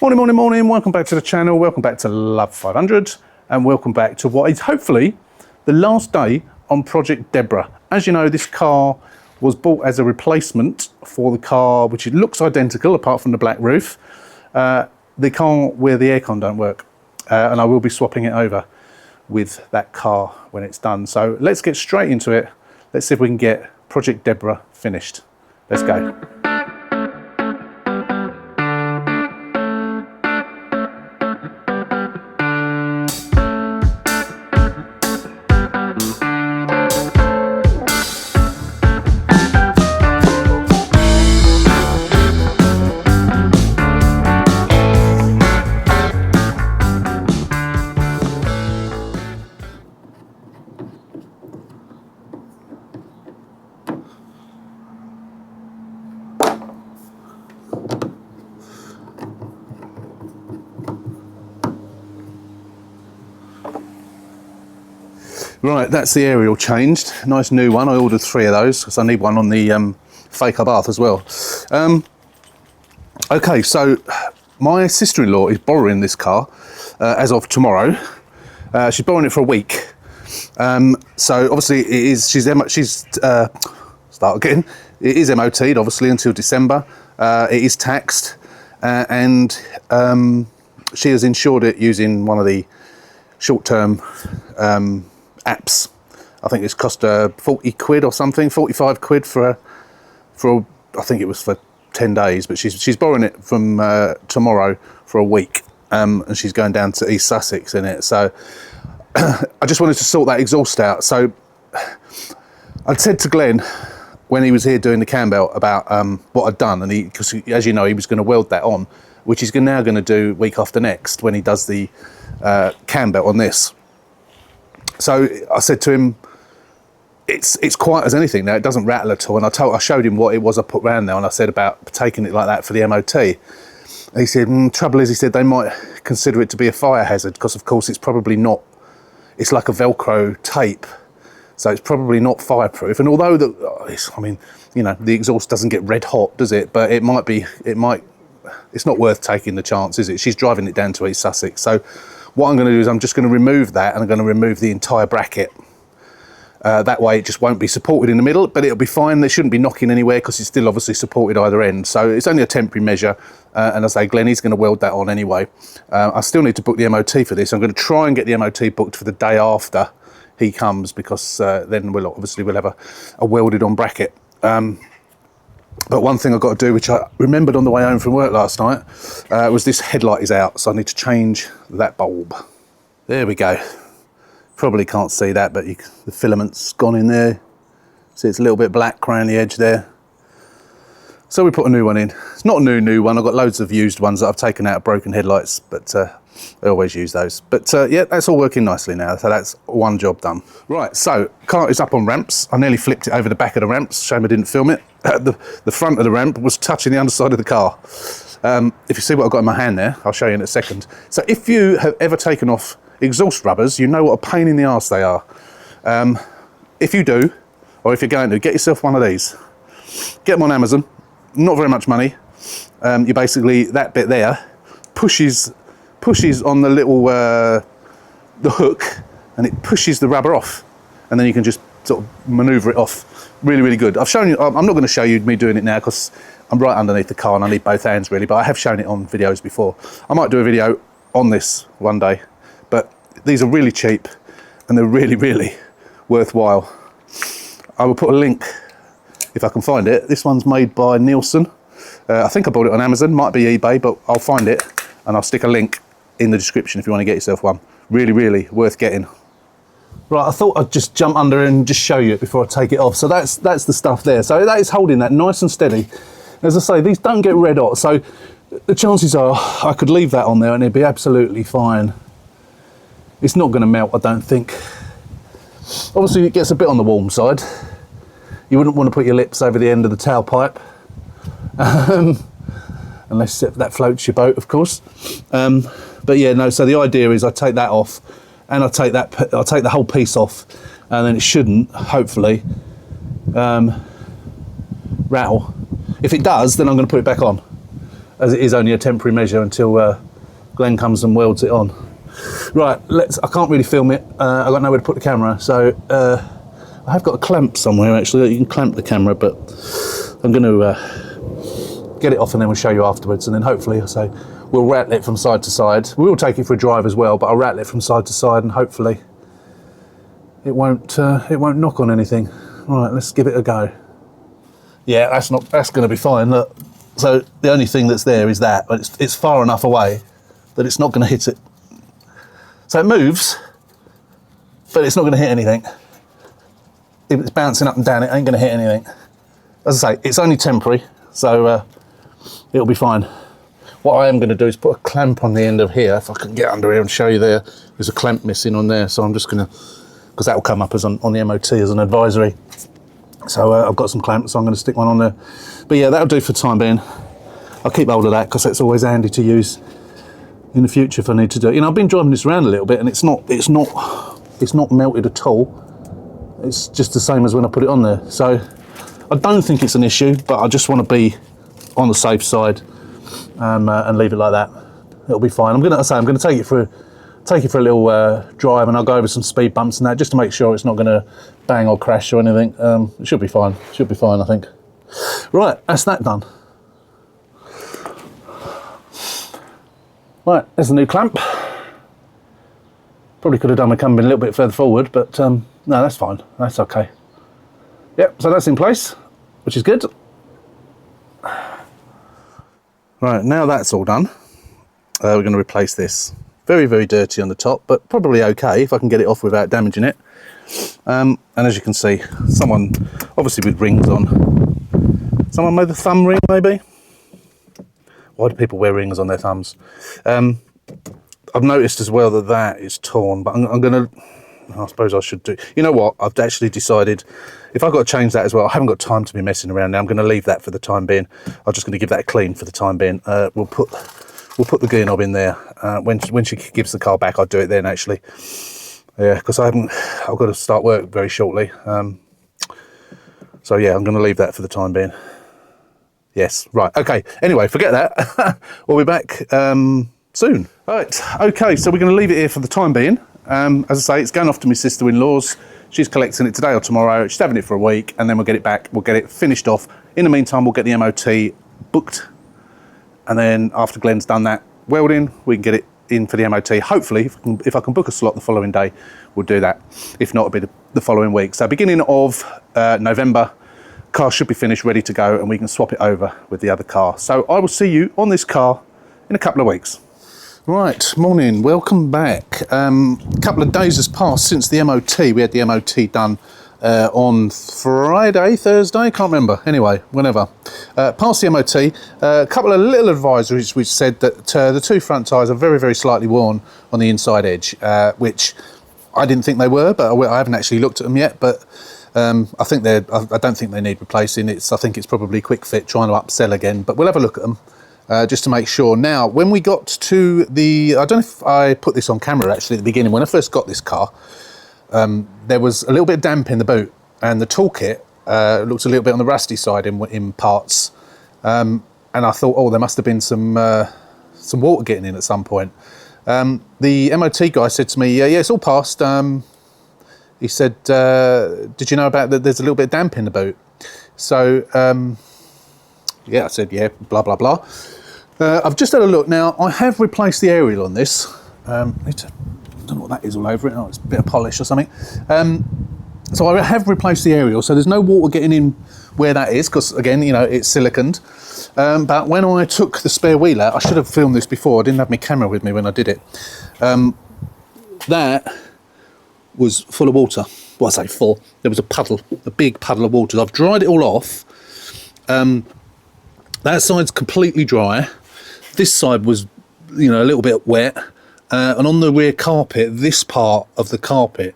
Morning, welcome back to the channel, welcome back to Love 500, and welcome back to what is hopefully the last day on Project Deborah. As you know, this car was bought as a replacement for the car, which it looks identical apart from the black roof, the car where the aircon don't work, and I will be swapping it over with that car when it's done. So let's get straight into it. Let's see if we can get Project Deborah finished. Let's go. Right, that's the aerial changed. Nice new one. I ordered 3 of those because I need one on the faker bath as well. Okay, so my sister-in-law is borrowing this car as of tomorrow. She's borrowing it for a week. So obviously it is. Start again. It is MOT'd obviously until December. It is taxed, and she has insured it using one of the short-term apps. I think it's cost her 40 quid or something, 45 quid for I think it was for 10 days, but she's borrowing it from tomorrow for a week, and she's going down to East Sussex in it. So I just wanted to sort that exhaust out. So I said to Glenn when he was here doing the cam belt about what I'd done, and because as you know, he was going to weld that on, which he's now going to do week after next when he does the cam belt on this. So I said to him, it's quiet as anything now, it doesn't rattle at all. And I showed him what it was I put around there, and I said about taking it like that for the MOT. And he said, trouble is, he said, they might consider it to be a fire hazard because of course it's probably not, it's like a Velcro tape. So it's probably not fireproof. And although I mean, you know, the exhaust doesn't get red hot, does it? But it's not worth taking the chance, is it? She's driving it down to East Sussex. So what I'm going to do is I'm just going to remove that, and I'm going to remove the entire bracket. That way it just won't be supported in the middle, but it'll be fine. They shouldn't be knocking anywhere because it's still obviously supported either end. So it's only a temporary measure. And as I say, Glenn is going to weld that on anyway. I still need to book the MOT for this. I'm going to try and get the MOT booked for the day after he comes, because then we'll have a welded on bracket. But one thing I've got to do, which I remembered on the way home from work last night, was this headlight is out, so I need to change that bulb. There we go. Probably can't see that, but the filament's gone in there. See, it's a little bit black around the edge there. So we put a new one in. It's not a new one. I've got loads of used ones that I've taken out of broken headlights, but I always use those. But yeah, that's all working nicely now. So that's one job done. Right, so car is up on ramps. I nearly flipped it over the back of the ramps. Shame I didn't film it. The front of the ramp was touching the underside of the car. If you see what I've got in my hand there, I'll show you in a second. So if you have ever taken off exhaust rubbers, you know what a pain in the arse they are. If you do, or if you're going to, get yourself one of these. Get them on Amazon. Not very much money. You basically, that bit there pushes on the little the hook, and it pushes the rubber off, and then you can just sort of maneuver it off. Really, really good. I've shown you. I'm not going to show you me doing it now because I'm right underneath the car and I need both hands really, but I have shown it on videos before. I might do a video on this one day, but these are really cheap and they're really, really worthwhile. I will put a link if I can find it. This one's made by Nielsen. I think I bought it on Amazon, might be eBay, but I'll find it and I'll stick a link in the description if you want to get yourself one. Really, really worth getting. Right, I thought I'd just jump under and just show you it before I take it off. So that's the stuff there. So that is holding that nice and steady. As I say, these don't get red hot, so the chances are I could leave that on there and it'd be absolutely fine. It's not going to melt, I don't think. Obviously, it gets a bit on the warm side. You wouldn't want to put your lips over the end of the tailpipe, unless that floats your boat, of course. But yeah, no. So the idea is I take that off, and I'll take the whole piece off, and then it shouldn't, hopefully, rattle. If it does, then I'm going to put it back on. as it is only a temporary measure until Glenn comes and welds it on. Right, I can't really film it. I've got nowhere to put the camera, so I have got a clamp somewhere actually. You can clamp the camera, but I'm going to get it off and then we'll show you afterwards, and then hopefully, we'll rattle it from side to side. We will take it for a drive as well, but I'll rattle it from side to side, and hopefully it won't knock on anything. All right, let's give it a go. Yeah, that's going to be fine. Look, so the only thing that's there is that, but it's far enough away that it's not going to hit it. So it moves, but it's not going to hit anything. If it's bouncing up and down, it ain't going to hit anything. As I say, it's only temporary, so it'll be fine. What I am going to do is put a clamp on the end of here. If I can get under here and show you there, there's a clamp missing on there, so I'm just going to, because that will come up as on the MOT as an advisory. So I've got some clamps, so I'm going to stick one on there. But yeah, that'll do for the time being. I'll keep hold of that because that's always handy to use in the future if I need to do it. You know, I've been driving this around a little bit, and it's not melted at all. It's just the same as when I put it on there. So I don't think it's an issue, but I just want to be on the safe side and leave it like that. It'll be fine. I'm going to take it for a little drive, and I'll go over some speed bumps and that just to make sure it's not going to bang or crash or anything. It should be fine. Should be fine, I think. Right, that's that done. Right, there's the new clamp. Probably could have done with coming a little bit further forward, but no, that's fine. That's okay. Yep, so that's in place, which is good. Right, now that's all done, we're going to replace this. Very, very dirty on the top, but probably okay if I can get it off without damaging it. And as you can see, someone, obviously with rings on, someone made the thumb ring maybe? Why do people wear rings on their thumbs? I've noticed as well that is torn, but I'm going to, I suppose I should do, you know what, I've actually decided if I've got to change that as well, I haven't got time to be messing around now. I'm going to leave that for the time being. I'm just going to give that a clean for the time being. We'll put the gear knob in there. When she gives the car back, I'll do it then actually. Yeah, because I've got to start work very shortly. So yeah, I'm going to leave that for the time being. Yes, right, okay. Anyway, forget that. We'll be back soon. Right, okay, so we're going to leave it here for the time being. As I say, it's going off to my sister-in-law's. She's collecting it today or tomorrow. She's having it for a week, and then we'll get it back. We'll get it finished off. In the meantime, we'll get the MOT booked, and then after Glenn's done that welding, we can get it in for the MOT. Hopefully, if I can book a slot the following day, we'll do that. If not, it'll be the following week. So beginning of November, car should be finished, ready to go, and we can swap it over with the other car. So I will see you on this car in a couple of weeks. Right, morning, welcome back. A couple of days has passed since the MOT. We had the MOT done on Friday, Thursday, can't remember. Anyway, whenever. Past the MOT, a couple of little advisories which said that the two front tyres are very, very slightly worn on the inside edge, which I didn't think they were, but I haven't actually looked at them yet. But I don't think they need replacing. I think it's probably quick fit, trying to upsell again. But we'll have a look at them. Just to make sure. Now, when we got to I don't know if I put this on camera actually at the beginning, when I first got this car, there was a little bit of damp in the boot, and the toolkit looked a little bit on the rusty side in parts. And I thought, oh, there must have been some water getting in at some point. The MOT guy said to me, yeah, it's all passed. He said, did you know about that? There's a little bit of damp in the boot. So, yeah, I said, yeah, blah, blah, blah. I've just had a look. Now, I have replaced the aerial on this. I don't know what that is all over it. Oh, it's a bit of polish or something. So I have replaced the aerial, so there's no water getting in where that is, because, again, you know, it's siliconed. But when I took the spare wheel out, I should have filmed this before. I didn't have my camera with me when I did it. That was full of water. Well, I say full. There was a puddle, a big puddle of water. I've dried it all off. That side's completely dry. This side was, you know, a little bit wet. And on the rear carpet, this part of the carpet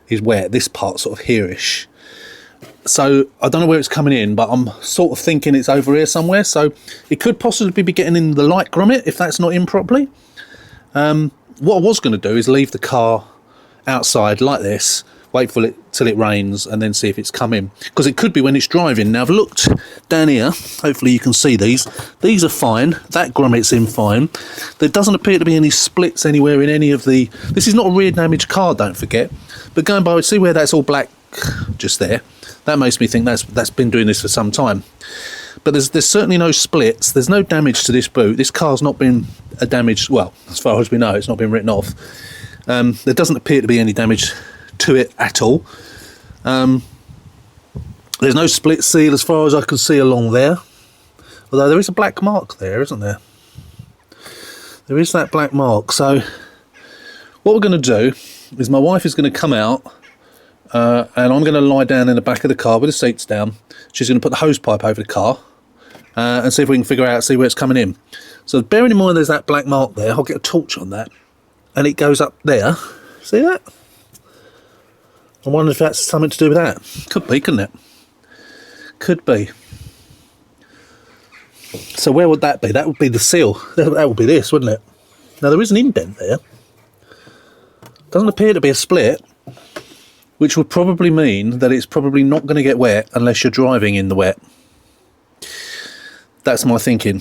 is wet. This part sort of here-ish. So I don't know where it's coming in, but I'm sort of thinking it's over here somewhere. So it could possibly be getting in the light grommet if that's not in properly. What I was going to do is leave the car outside like this wait for it till it rains and then see if it's come in, because it could be when it's driving. Now I've looked down here, hopefully you can see these are fine, that grommet's in fine. There doesn't appear to be any splits anywhere in any of the, this is not a rear damaged car, don't forget, but going by, see where that's all black just there, that makes me think that's been doing this for some time. But there's certainly no splits, there's no damage to this boot. This car's not been a damage, well, as far as we know, it's not been written off. There doesn't appear to be any damage to it at all. There's no split seal as far as I can see along there, although there is a black mark there, isn't there? There is that black mark. So what we're going to do is my wife is going to come out and I'm going to lie down in the back of the car with the seats down. She's going to put the hose pipe over the car and see if we can figure out, see where it's coming in. So bearing in mind there's that black mark there, I'll get a torch on that and it goes up there. See that? I wonder if that's something to do with that. Could be, couldn't it? Could be. So where would that be? That would be the seal. That would be this, wouldn't it? Now there is an indent there. Doesn't appear to be a split, which would probably mean that it's probably not going to get wet unless you're driving in the wet. That's my thinking.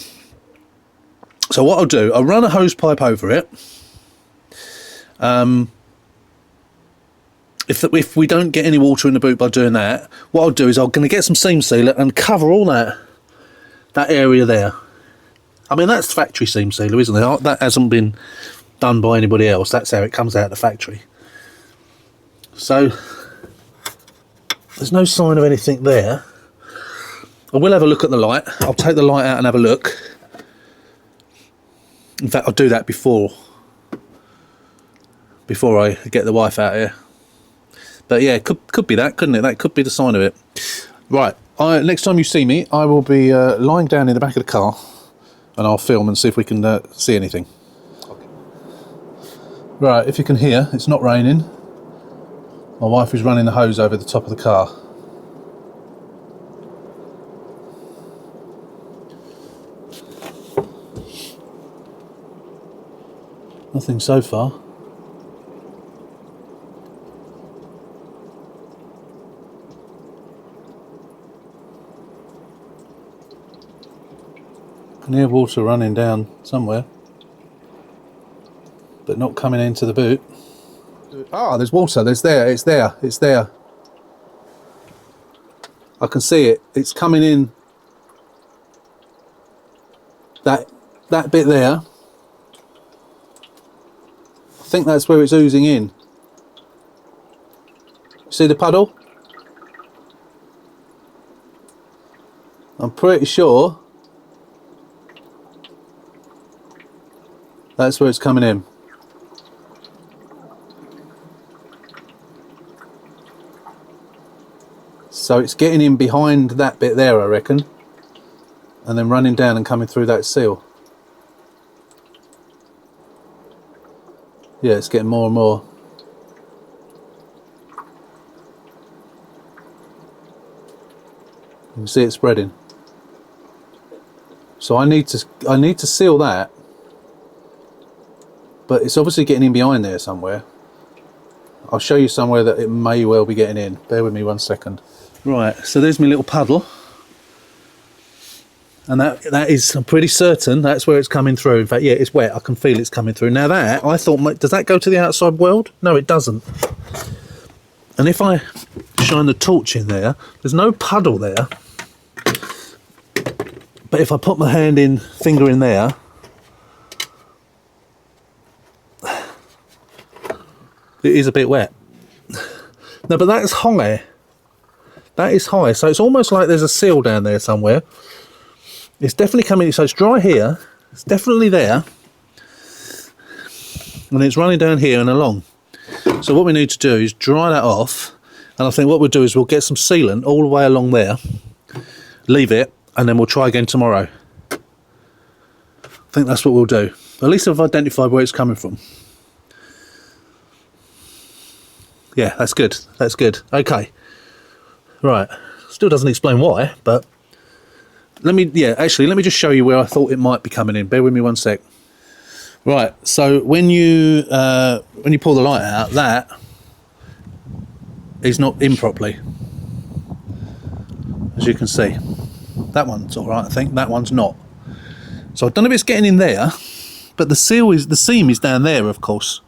So what I'll do, I'll run a hose pipe over it. If we don't get any water in the boot by doing that, what I'll do is I'm going to get some seam sealer and cover all that area there. I mean, that's factory seam sealer, isn't it? That hasn't been done by anybody else. That's how it comes out of the factory. So there's no sign of anything there. I will have a look at the light. I'll take the light out and have a look. In fact, I'll do that before I get the wife out here. But yeah, could be that, couldn't it? That could be the sign of it. Right, next time you see me, I will be lying down in the back of the car and I'll film and see if we can see anything. Okay. Right, if you can hear, it's not raining. My wife is running the hose over the top of the car. Nothing so far. I can hear water running down somewhere, but not coming into the boot. Ah, there's water, it's there. I can see it, it's coming in that bit there. I think that's where it's oozing in. See the puddle? I'm pretty sure that's where it's coming in. So it's getting in behind that bit there, I reckon, and then running down and coming through that seal. Yeah, it's getting more and more. You can see it spreading. So I need to seal that, but it's obviously getting in behind there somewhere. I'll show you somewhere that it may well be getting in. Bear with me 1 second. Right, so there's my little puddle, and that is, I'm pretty certain that's where it's coming through. In fact, yeah, it's wet. I can feel it's coming through. Now that, I thought, does that go to the outside world? No, it doesn't. And if I shine the torch in there, there's no puddle there. But if I put my finger in there, it is a bit wet. No, but that's high. That is high, so it's almost like there's a seal down there somewhere. It's definitely coming, so it's dry here, it's definitely there, and it's running down here and along. So what we need to do is dry that off, and I think what we'll do is we'll get some sealant all the way along there, leave it, and then we'll try again tomorrow. I think that's what we'll do. At least I've identified where it's coming from. Yeah, that's good, that's good. Okay. Right, still doesn't explain why, but let me just show you where I thought it might be coming in. Bear with me 1 sec. Right, so when you pull the light out, that is not in properly. As you can see, that one's all right. I think that one's not. So I don't know if it's getting in there, but the seam is down there, of course.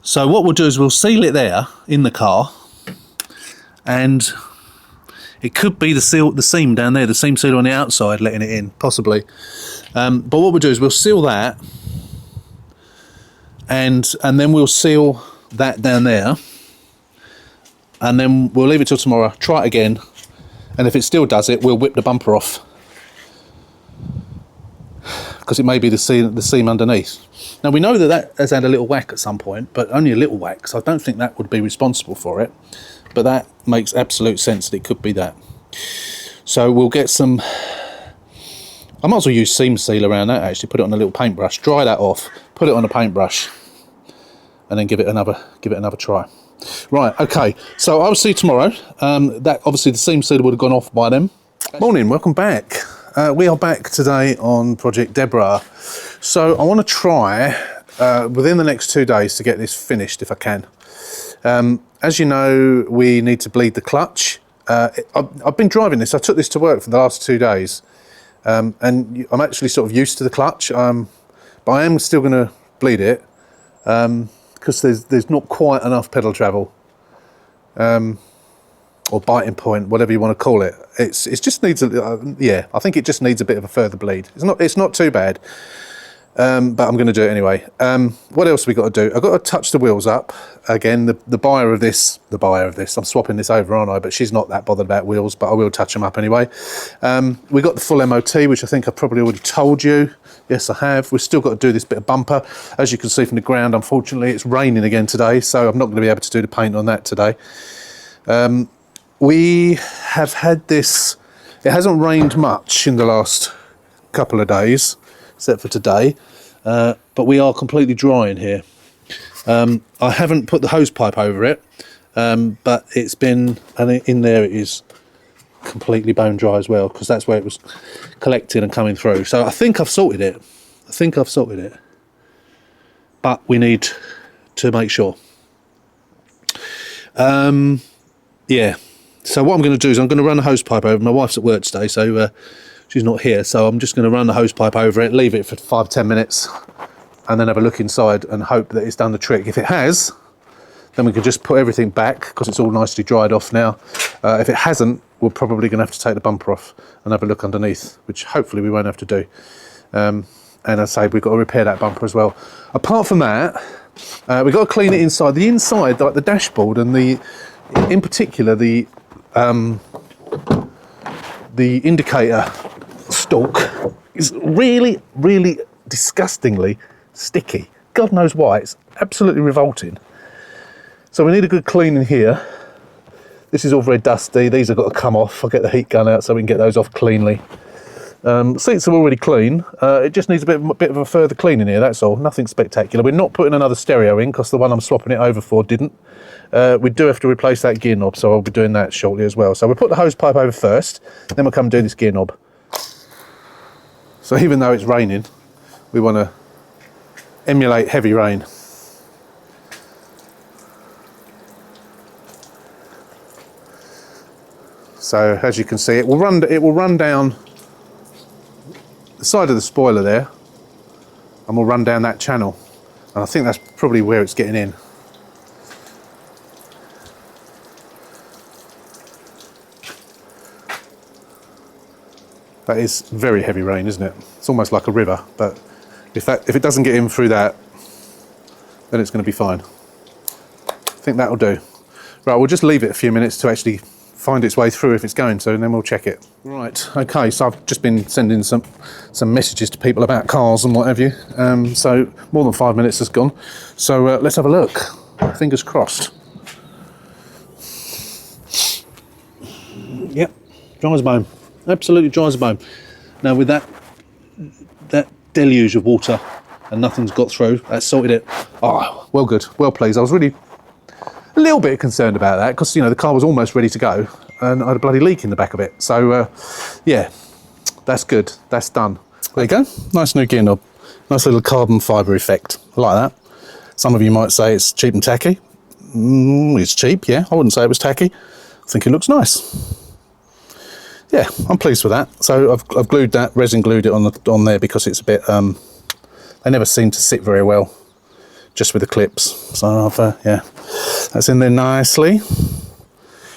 So what we'll do is we'll seal it there in the car, and it could be the seam down there, the seam sealer on the outside letting it in, possibly. But what we'll do is we'll seal that, and then we'll seal that down there, and then we'll leave it till tomorrow, try it again, and if it still does it, we'll whip the bumper off, because it may be the seam underneath. Now we know that has had a little whack at some point, but only a little whack, so I don't think that would be responsible for it, but that makes absolute sense that it could be that. So we'll get some, I might as well use seam seal around that actually, put it on a little paintbrush, dry that off, put it on a paintbrush, and then give it another try. Right, okay, so I'll see you tomorrow. That obviously the seam sealer would have gone off by then. Morning, welcome back. We are back today on Project Deborah. So I want to try within the next 2 days to get this finished if I can. As you know, we need to bleed the clutch. I've been driving this. I took this to work for the last 2 days, and I'm actually sort of used to the clutch, but I am still going to bleed it because there's not quite enough pedal travel, or biting point, whatever you want to call it. It just needs yeah, I think it just needs a bit of a further bleed. It's not too bad. But I'm going to do it anyway. What else have we got to do? I've got to touch the wheels up. Again, the buyer of this, I'm swapping this over, aren't I? But she's not that bothered about wheels, but I will touch them up anyway. We got the full MOT, which I think I've probably already told you. Yes, I have. We've still got to do this bit of bumper. As you can see from the ground, unfortunately, it's raining again today, so I'm not going to be able to do the paint on that today. We have had this, it hasn't rained much in the last couple of days, except for today, but we are completely dry in here. I haven't put the hose pipe over it, but it's been, and in there it is completely bone dry as well, because that's where it was collected and coming through. So I think I've sorted it. But we need to make sure. Yeah. So what I'm going to do is I'm going to run the hose pipe over. My wife's at work today, so she's not here. So I'm just going to run the hose pipe over it, leave it for 5-10 minutes, and then have a look inside and hope that it's done the trick. If it has, then we can just put everything back because it's all nicely dried off now. If it hasn't, we're probably going to have to take the bumper off and have a look underneath, which hopefully we won't have to do. And as I say, we've got to repair that bumper as well. Apart from that, we've got to clean it inside. The inside, like the dashboard and in particular the indicator stalk is really, really disgustingly sticky. God knows why. It's absolutely revolting. So we need a good clean in here. This is all very dusty. These have got to come off. I'll get the heat gun out so we can get those off cleanly. Seats are already clean. It just needs a bit of a further clean in here, that's all. Nothing spectacular. We're not putting another stereo in because the one I'm swapping it over for didn't. We do have to replace that gear knob, so I'll be doing that shortly as well. So we'll put the hose pipe over first, then we'll come and do this gear knob. So even though it's raining, we want to emulate heavy rain. So as you can see, it will run down the side of the spoiler there, and we'll run down that channel. And I think that's probably where it's getting in. That is very heavy rain, isn't it? It's almost like a river, but if it doesn't get in through that, then it's going to be fine. I think that'll do. Right, we'll just leave it a few minutes to actually find its way through if it's going to, and then we'll check it. Right, okay, so I've just been sending some messages to people about cars and what have you. So more than 5 minutes has gone. So let's have a look. Fingers crossed. Yep, dry as a bone. Absolutely dry as a bone. Now with that deluge of water and nothing's got through, that's sorted it. Oh, well good, well pleased. I was really a little bit concerned about that because, you know, the car was almost ready to go and I had a bloody leak in the back of it. So yeah, that's good, that's done. There you go, nice new gear knob. Nice little carbon fibre effect, I like that. Some of you might say it's cheap and tacky. It's cheap, yeah. I wouldn't say it was tacky. I think it looks nice. Yeah, I'm pleased with that. So I've glued that, resin glued it on there because it's a bit, they never seem to sit very well just with the clips. So yeah, that's in there nicely.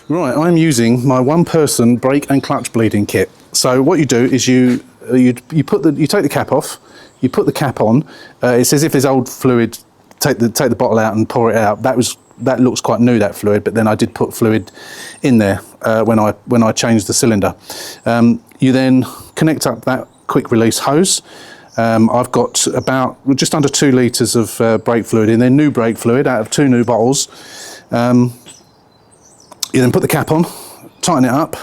Right, I'm using my one-person brake and clutch bleeding kit. So what you do is you take the cap off, you put the cap on. It's as if there's old fluid. Take the bottle out and pour it out. That looks quite new, that fluid, but then I did put fluid in there when I changed the cylinder. You then connect up that quick release hose. I've got about just under 2 litres of brake fluid in there, new brake fluid out of 2 new bottles. You then put the cap on, tighten it up,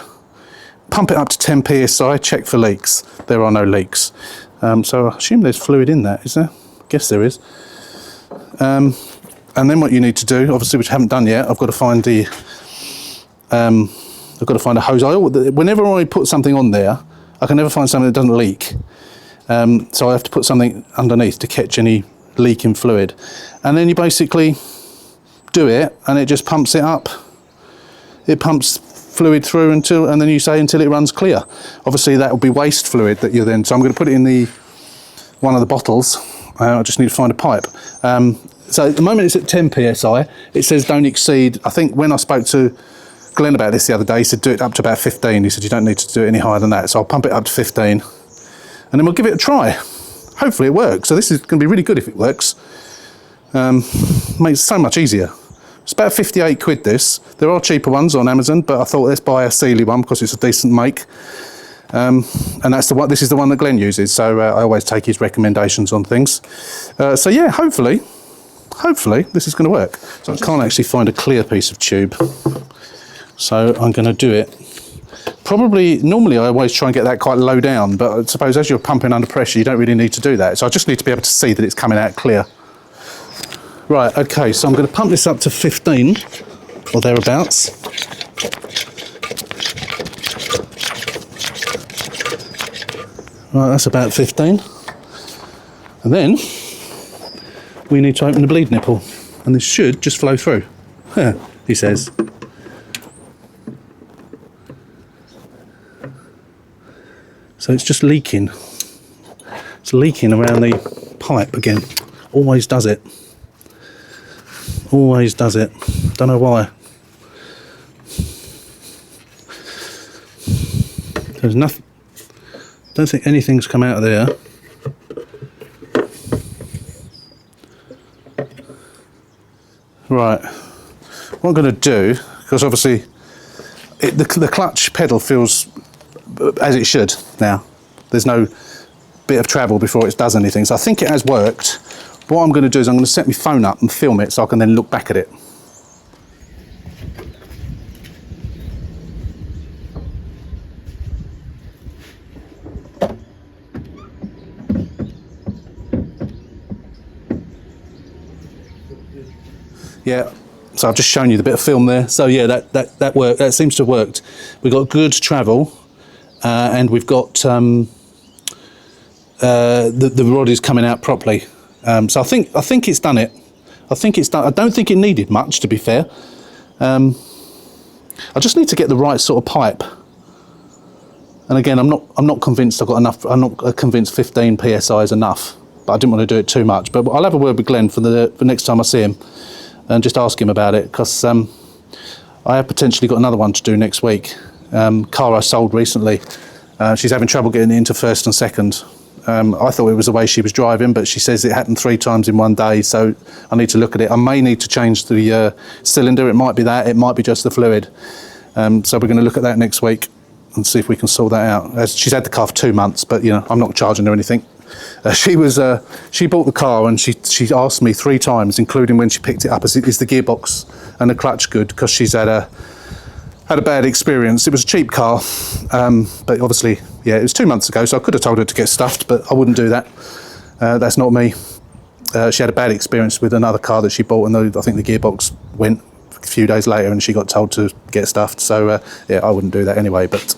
pump it up to 10 psi, check for leaks. There are no leaks. So I assume there's fluid in that, is there? I guess there is. And then what you need to do, obviously, which I haven't done yet, I've got to find a hose. Whenever I put something on there, I can never find something that doesn't leak. So I have to put something underneath to catch any leaking fluid. And then you basically do it, and it just pumps it up. It pumps fluid through until it runs clear. Obviously, that will be waste fluid that you're then. So I'm going to put it in one of the bottles. I just need to find a pipe. So at the moment it's at 10 psi. It says don't exceed. I think when I spoke to Glenn about this the other day, he said do it up to about 15. He said you don't need to do it any higher than that. So I'll pump it up to 15, and then we'll give it a try. Hopefully it works. So this is going to be really good if it works. Makes it so much easier. It's about 58 quid this. There are cheaper ones on Amazon, but I thought let's buy a Sealy one because it's a decent make. And that's this is the one that Glenn uses. So I always take his recommendations on things. So yeah, hopefully this is going to work. So I can't actually find a clear piece of tube. So I'm going to do it. Normally I always try and get that quite low down, but I suppose as you're pumping under pressure, you don't really need to do that. So I just need to be able to see that it's coming out clear. Right, okay, so I'm going to pump this up to 15 or thereabouts. Right, that's about 15. And then we need to open the bleed nipple, and this should just flow through, he says. So it's just leaking. It's leaking around the pipe again. Always does it. Always does it. Don't know why. There's nothing. Don't think anything's come out of there. Right. What I'm going to do, because obviously the clutch pedal feels as it should now. There's no bit of travel before it does anything. So I think it has worked. What I'm going to do is I'm going to set my phone up and film it so I can then look back at it. Yeah, so I've just shown you the bit of film there. So yeah, that worked. That seems to have worked. We've got good travel, and we've got the rod is coming out properly. So I think it's done it. I think it's done. I don't think it needed much, to be fair. I just need to get the right sort of pipe. And again, I'm not convinced I've got enough. I'm not convinced 15 psi is enough. But I didn't want to do it too much. But I'll have a word with Glenn for the next time I see him, and just ask him about it, because I have potentially got another one to do next week. Car I sold recently. She's having trouble getting it into first and second. I thought it was the way she was driving, but she says it happened 3 times in one day, so I need to look at it. I may need to change the cylinder. It might be that, it might be just the fluid. So we're going to look at that next week and see if we can sort that out. She's had the car for 2 months, but you know, I'm not charging her anything. She bought the car and she asked me 3 times, including when she picked it up, is the gearbox and the clutch good, because she's had a bad experience. It was a cheap car, but obviously, yeah, it was 2 months ago, so I could have told her to get stuffed, but I wouldn't do that. That's not me. She had a bad experience with another car that she bought, and I think the gearbox went a few days later and she got told to get stuffed. So yeah, I wouldn't do that anyway. But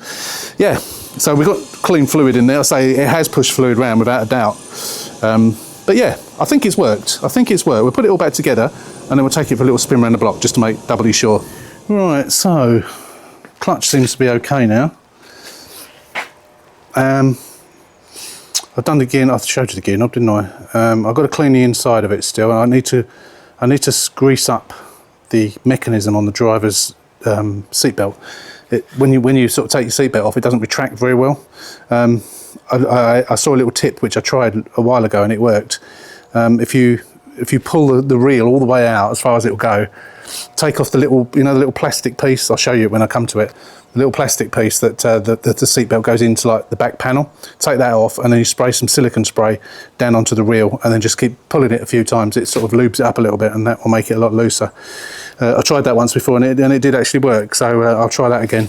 yeah, so we've got clean fluid in there. I say it has pushed fluid around without a doubt. But But yeah, I think it's worked. I think it's worked. We'll put it all back together and then we'll take it for a little spin around the block just to make doubly sure. Right, so clutch seems to be okay now. I've done the gear, I showed you the gear knob, didn't I? I've got to clean the inside of it still. I need to grease up the mechanism on the driver's seatbelt. When you sort of take your seatbelt off, it doesn't retract very well. I saw a little tip which I tried a while ago and it worked. If you pull the reel all the way out as far as it'll go, take off the little, the little plastic piece. I'll show you it when I come to it. The little plastic piece that the seatbelt goes into, like the back panel. Take that off and then you spray some silicone spray down onto the reel and then just keep pulling it a few times. It sort of lubes it up a little bit and that will make it a lot looser. I tried that once before and it did actually work, so I'll try that again.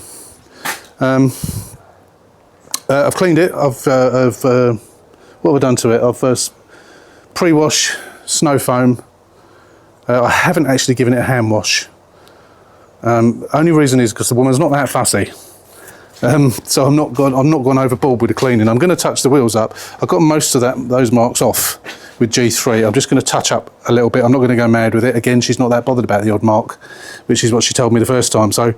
I've cleaned it. What have I done to it? I've pre-wash snow foam. I haven't actually given it a hand wash. Only reason is because the woman's not that fussy. So I'm not gone overboard with the cleaning. I'm going to touch the wheels up. I've got most of those marks off with G3. I'm just going to touch up a little bit. I'm not going to go mad with it. Again, she's not that bothered about the odd mark, which is what she told me the first time. So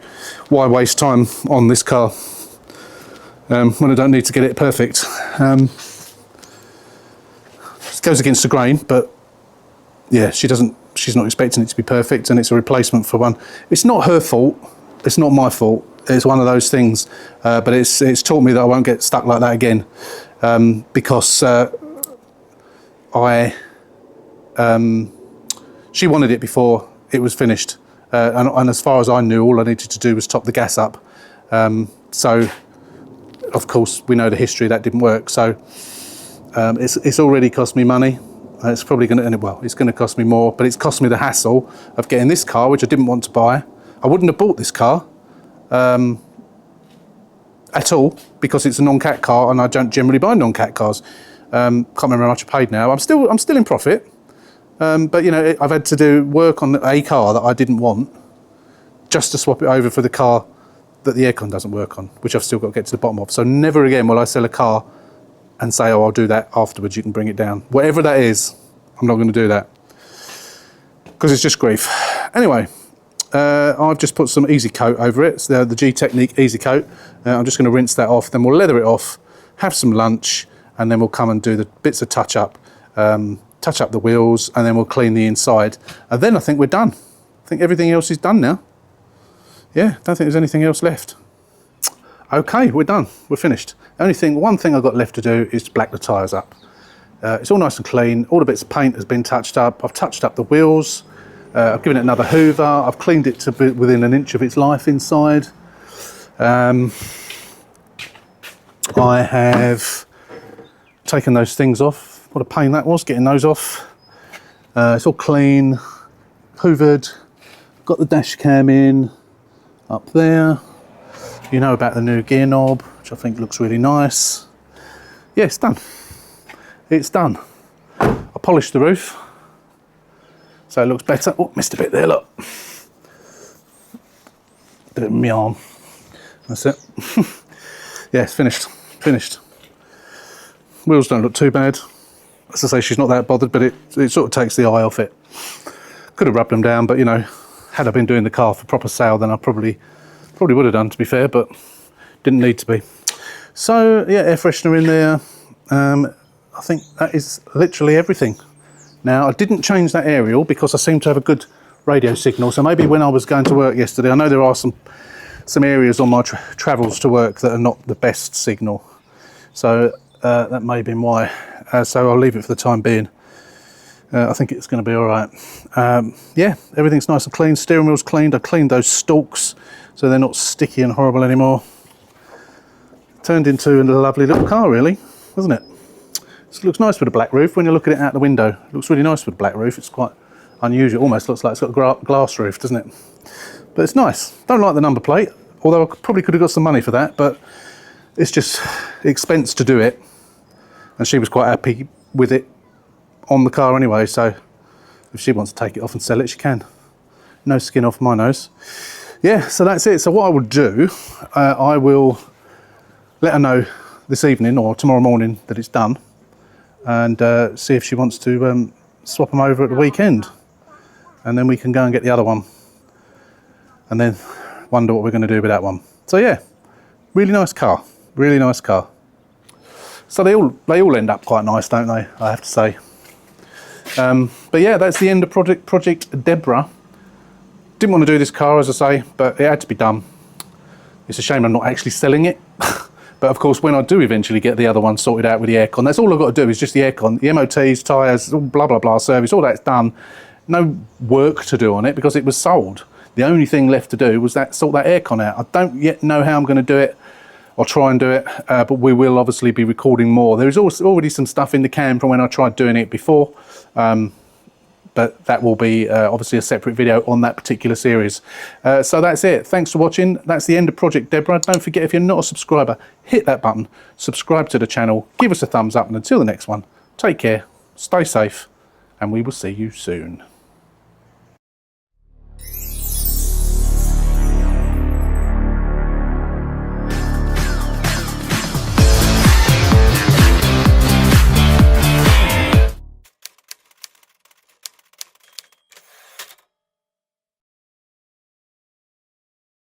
why waste time on this car when I don't need to get it perfect? It goes against the grain, but yeah, she's not expecting it to be perfect, and it's a replacement for one. It's not her fault. It's not my fault. It's one of those things, but it's taught me that I won't get stuck like that again, because she wanted it before it was finished, and as far as I knew, all I needed to do was top the gas up. So, of course, we know the history, that didn't work. So it's already cost me money. It's probably going to, well, it's going to cost me more, but it's cost me the hassle of getting this car, which I didn't want to buy. I wouldn't have bought this car at all, because it's a non-cat car and I don't generally buy non-cat cars. Can't remember how much I paid now. I'm still in profit, but I've had to do work on a car that I didn't want just to swap it over for the car that the aircon doesn't work on, which I've still got to get to the bottom of. So never again will I sell a car and say, oh, I'll do that afterwards, you can bring it down. Whatever that is, I'm not going to do that, because it's just grief. Anyway, I've just put some Easy Coat over it. It's the G-Technique Easy Coat. I'm just going to rinse that off, then we'll leather it off, have some lunch, and then we'll come and do the bits of touch up the wheels, and then we'll clean the inside. And then I think we're done. I think everything else is done now. Yeah, don't think there's anything else left. Okay, we're done. We're finished. One thing I've got left to do is to black the tyres up. It's all nice and clean. All the bits of paint has been touched up. I've touched up the wheels. I've given it another hoover. I've cleaned it to be within an inch of its life inside. I have taken those things off. What a pain that was, getting those off. It's all clean, hoovered. Got the dash cam in up there. You know about the new gear knob, which I think looks really nice. Yeah, it's done. It's done. I polished the roof, so it looks better. Oh, missed a bit there, look. Bit of my arm. That's it. Yeah, it's finished. Finished. Wheels don't look too bad. As I say, she's not that bothered, but it sort of takes the eye off it. Could have rubbed them down, but had I been doing the car for proper sale, then I probably would have done, to be fair, but didn't need to be. So yeah, air freshener in there. I think that is literally everything. Now, I didn't change that aerial because I seem to have a good radio signal, so maybe when I was going to work yesterday, I know there are some areas on my travels to work that are not the best signal, so that may have been why. So I'll leave it for the time being. I think it's going to be all right. Yeah, everything's nice and clean. Steering wheel's cleaned. I cleaned those stalks so they're not sticky and horrible anymore. Turned into a lovely little car, really, doesn't it? It looks nice with a black roof. When you look at it out the window, it looks really nice with a black roof. It's quite unusual. Almost looks like it's got a glass roof, doesn't it? But it's nice. Don't like the number plate, although I probably could have got some money for that, but it's just expense to do it. And she was quite happy with it on the car anyway, so if she wants to take it off and sell it, she can. No skin off my nose. Yeah, so that's it. So what I will do, I will let her know this evening or tomorrow morning that it's done, and see if she wants to swap them over at the weekend, and then we can go and get the other one, and then wonder what we're going to do with that one. So yeah, really nice car, really nice car. So they all end up quite nice, don't they, I have to say. But yeah, that's the end of Project Deborah. Didn't want to do this car, as I say, but it had to be done. It's a shame I'm not actually selling it. But of course, when I do eventually get the other one sorted out with the aircon, that's all I've got to do is just the aircon, the MOTs, tyres, all blah, blah, blah, service, all that's done. No work to do on it because it was sold. The only thing left to do was sort that aircon out. I don't yet know how I'm going to do it. I'll try and do it, but we will obviously be recording more. There is also already some stuff in the can from when I tried doing it before. But that will be obviously a separate video on that particular series. So that's it. Thanks for watching. That's the end of Project Deborah. Don't forget, if you're not a subscriber, hit that button, subscribe to the channel, give us a thumbs up, and until the next one, take care, stay safe, and we will see you soon.